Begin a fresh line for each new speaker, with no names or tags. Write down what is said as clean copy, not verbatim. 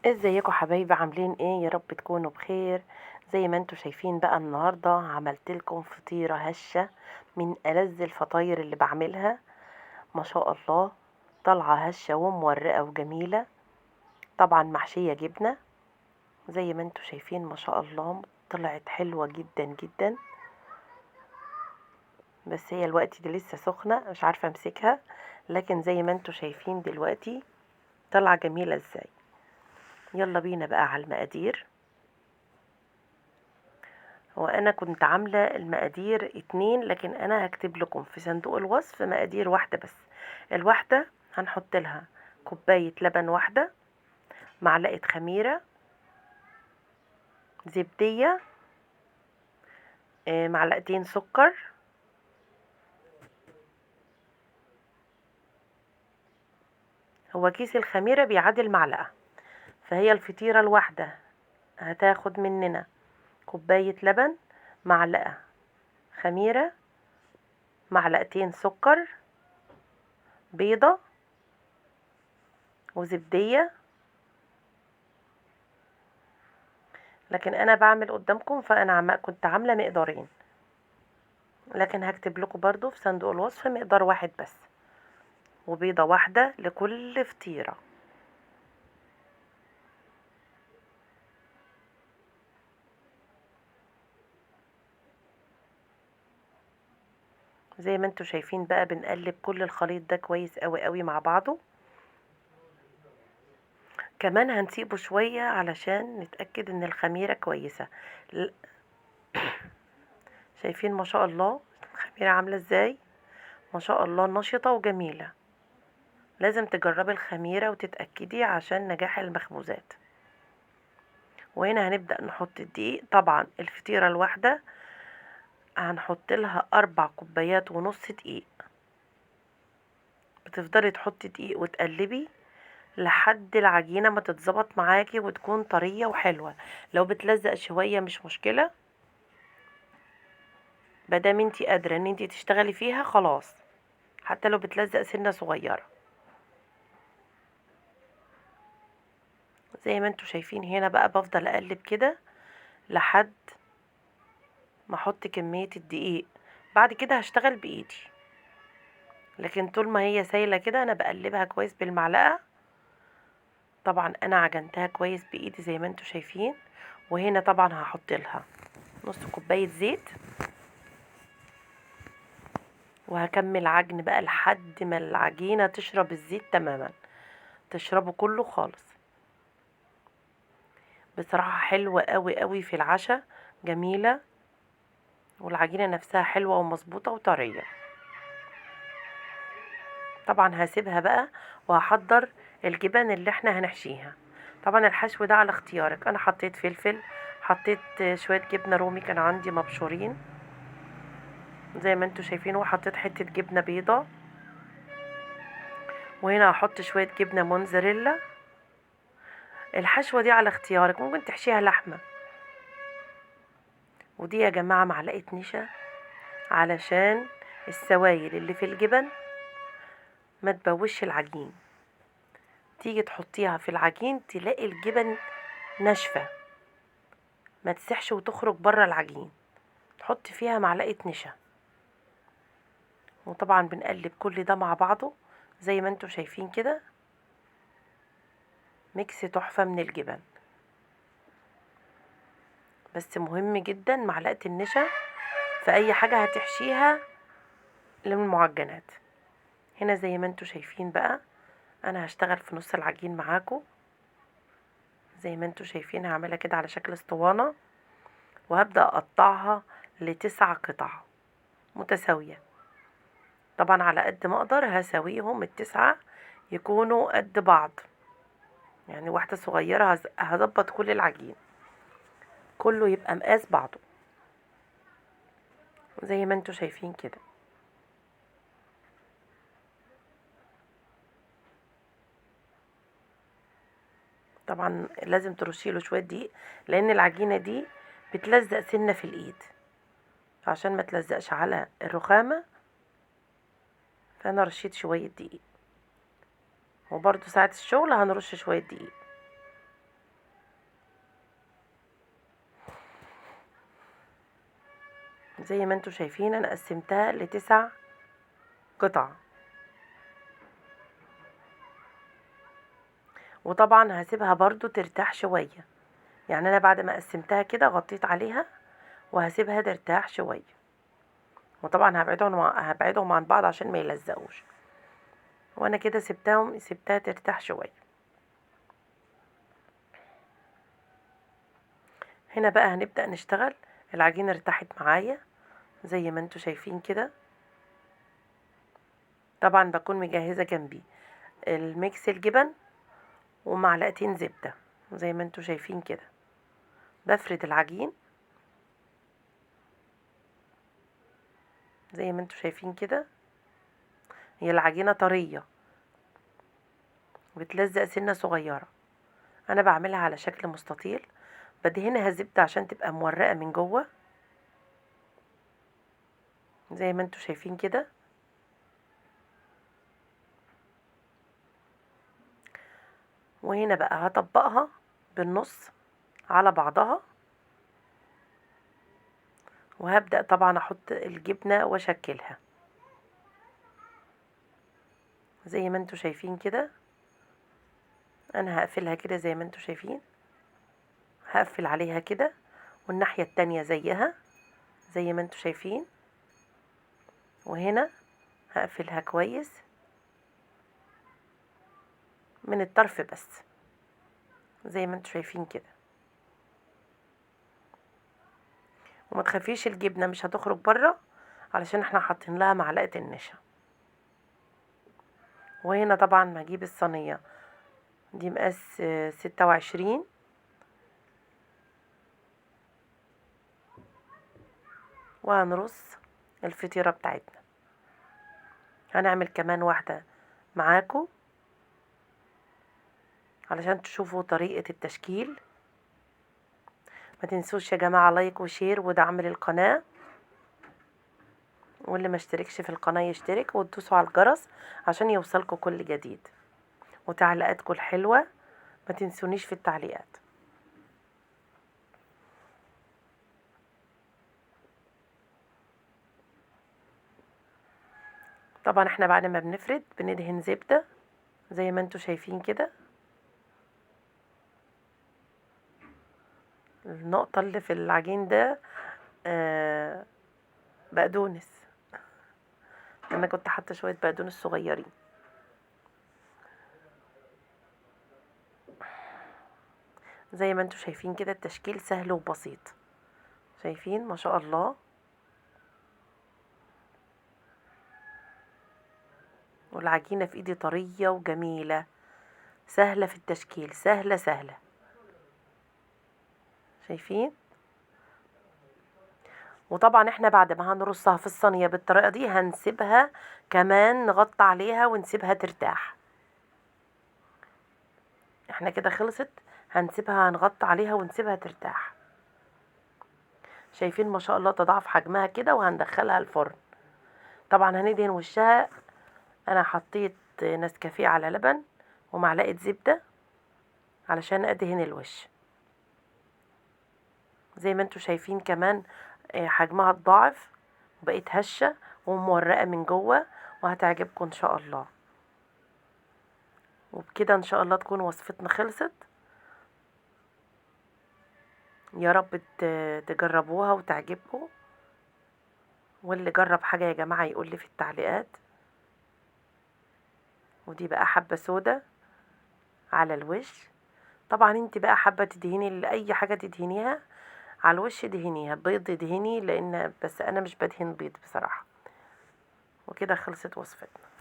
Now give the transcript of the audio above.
ازيكم حبايبي؟ عاملين ايه؟ يا رب تكونوا بخير. زي ما انتوا شايفين بقى النهارده عملت لكم فطيره هشه من ألذ الفطاير اللي بعملها. ما شاء الله، طالعه هشه ومورقه وجميله، طبعا محشيه جبنه. زي ما انتوا شايفين ما شاء الله طلعت حلوه جدا جدا. بس هي الوقت دي لسه سخنه، مش عارفه امسكها، لكن زي ما انتوا شايفين دلوقتي طالعه جميله ازاي. يلا بينا بقى على المقادير. وانا كنت عاملة المقادير 2، لكن انا هكتب لكم في صندوق الوصف مقادير واحدة بس. الواحدة هنحط لها كوباية لبن واحدة، معلقة خميرة، زبدية، معلقتين سكر. هو كيس الخميرة بيعادل معلقة، فهي الفطيرة الواحدة هتاخد مننا كوباية لبن، معلقة خميرة، معلقتين سكر، بيضة، وزبدية. لكن انا بعمل قدامكم، فانا كنت عاملة مقدارين، لكن هكتب لكم برضو في صندوق الوصف مقدار واحد بس، وبيضة واحدة لكل فطيرة. زي ما انتوا شايفين بقى بنقلب كل الخليط ده كويس قوي قوي مع بعضه. كمان هنسيبه شوية علشان نتأكد ان الخميرة كويسة. ل- شايفين ما شاء الله الخميرة عاملة ازاي؟ ما شاء الله نشطة وجميلة. لازم تجربي الخميرة وتتأكدي عشان نجاح المخبوزات. وهنا هنبدأ نحط الدقيق. طبعا الفطيرة الواحدة هنحط لها 4 كوبايات ونص دقيق. بتفضلي تحطي دقيق وتقلبي لحد العجينة ما تتظبط معاكي وتكون طرية وحلوة. لو بتلزق شوية مش مشكلة، مادام انتي قادرة ان انتي تشتغلي فيها خلاص، حتى لو بتلزق سنة صغيرة. زي ما انتوا شايفين هنا بقى بفضل اقلب كده لحد ما احط كمية الدقيق. بعد كده هشتغل بايدي، لكن طول ما هي سايلة كده انا بقلبها كويس بالمعلقة. طبعا انا عجنتها كويس بايدي زي ما انتوا شايفين. وهنا طبعا هحط لها نص كوباية زيت، وهكمل عجن بقى لحد ما العجينة تشرب الزيت تماما، تشربه كله خالص. بصراحة حلوة قوي قوي في العشاء، جميلة، والعجينة نفسها حلوة ومظبوطة وطرية. طبعا هسيبها بقى وهحضر الجبن اللي احنا هنحشيها. طبعا الحشو ده على اختيارك. انا حطيت فلفل، حطيت شوية جبنة رومي كان عندي مبشورين زي ما انتوا شايفين، وحطيت حتة جبنة بيضة. وهنا هحط شوية جبنة موتزاريلا. الحشوة دي على اختيارك، ممكن تحشيها لحمة. ودي يا جماعة معلقة نشا علشان السوائل اللي في الجبن ما تبوش العجين. تيجي تحطيها في العجين تلاقي الجبن ناشفة، ما تسحش وتخرج بره العجين. تحط فيها معلقة نشا. وطبعا بنقلب كل ده مع بعضه زي ما انتوا شايفين كده، ميكس تحفة من الجبن. بس مهم جدا معلقة النشا في اي حاجة هتحشيها للمعجنات. هنا زي ما انتوا شايفين بقى انا هشتغل في نص العجين معاكم. زي ما انتوا شايفين هعملها كده على شكل اسطوانة، وهبدأ اقطعها ل9 قطع متساوية. طبعا على قد ما اقدر هساويهم ال9 يكونوا قد بعض، يعني واحدة صغيرة هظبط كل العجين كله يبقى مقاس بعضه زي ما انتوا شايفين كده. طبعا لازم ترشيله شوية دقيق، لان العجينة دي بتلزق سنة في الايد، عشان ما تلزقش على الرخامة. فانا رشيت شوية دقيق، وبرضو ساعة الشغل هنرش شوية دقيق. زي ما انتوا شايفين انا قسمتها ل9 قطع. وطبعا هسيبها برضو ترتاح شوية، يعني انا بعد ما قسمتها كده غطيت عليها وهسيبها ترتاح شوية. وطبعا هبعدهم عن بعض عشان ما يلزقوش. وانا كده سبتها ترتاح شوية. هنا بقى هنبدأ نشتغل. العجينة ارتاحت معايا زي ما انتوا شايفين كده. طبعا بكون مجهزة جنبي الميكس الجبن ومعلقتين زبدة زي ما انتوا شايفين كده. بفرد العجين زي ما انتوا شايفين كده. هي العجينة طرية بتلزق سنة صغيرة. انا بعملها على شكل مستطيل، بدهنها زبدة عشان تبقى مورقة من جوه زي ما انتوا شايفين كده. وهنا بقى هطبقها بالنص على بعضها، وهبدأ طبعا احط الجبنة واشكلها زي ما انتوا شايفين كده. انا هقفلها كده زي ما انتوا شايفين، هقفل عليها كده والناحية التانية زيها زي ما انتوا شايفين. وهنا هقفلها كويس من الطرف بس زي ما انتوا شايفين كده. وما تخافيش الجبنة مش هتخرج بره علشان احنا حاطين لها معلقة النشا. وهنا طبعا هجيب الصينية دي مقاس 26، وهنرص الفطيرة بتاعتنا. هنعمل كمان واحدة معاكم علشان تشوفوا طريقة التشكيل. ما تنسوش يا جماعة لايك وشير ودعم للقناة، واللي ما اشتركش في القناة يشترك وتدوسوا على الجرس عشان يوصلكوا كل جديد. وتعليقاتكم الحلوة ما تنسونيش في التعليقات. طبعا احنا بعد ما بنفرد بندهن زبدة زي ما انتوا شايفين كده. النقطة اللي في العجين ده بقدونس. انا كنت حاطة شوية بقدونس صغيرين. زي ما انتوا شايفين كده التشكيل سهل وبسيط. شايفين ما شاء الله. والعجينة في ايدي طرية وجميلة، سهلة في التشكيل، سهلة سهلة. شايفين. وطبعا احنا بعد ما هنرصها في الصينية بالطريقة دي هنسيبها كمان، نغطي عليها ونسيبها ترتاح. احنا كده خلصت، هنسيبها هنغطي عليها ونسيبها ترتاح. شايفين ما شاء الله تضاعف حجمها كده، وهندخلها الفرن. طبعا هندهن وشها. انا حطيت نسكافيه على لبن ومعلقة زبدة علشان ادهن الوش. زي ما انتوا شايفين كمان حجمها اتضاعف وبقيت هشة ومورقة من جوه، وهتعجبكم ان شاء الله. وبكده ان شاء الله تكون وصفتنا خلصت. يا رب تجربوها وتعجبكم. واللي جرب حاجة يا جماعة يقولي في التعليقات. ودي بقى حبة سودا على الوش. طبعا انت بقى حابة تدهني اي حاجة تدهنيها على الوش دهنيها، بيض دهني، لان بس انا مش بدهن بيض بصراحة. وكده خلصت وصفتنا.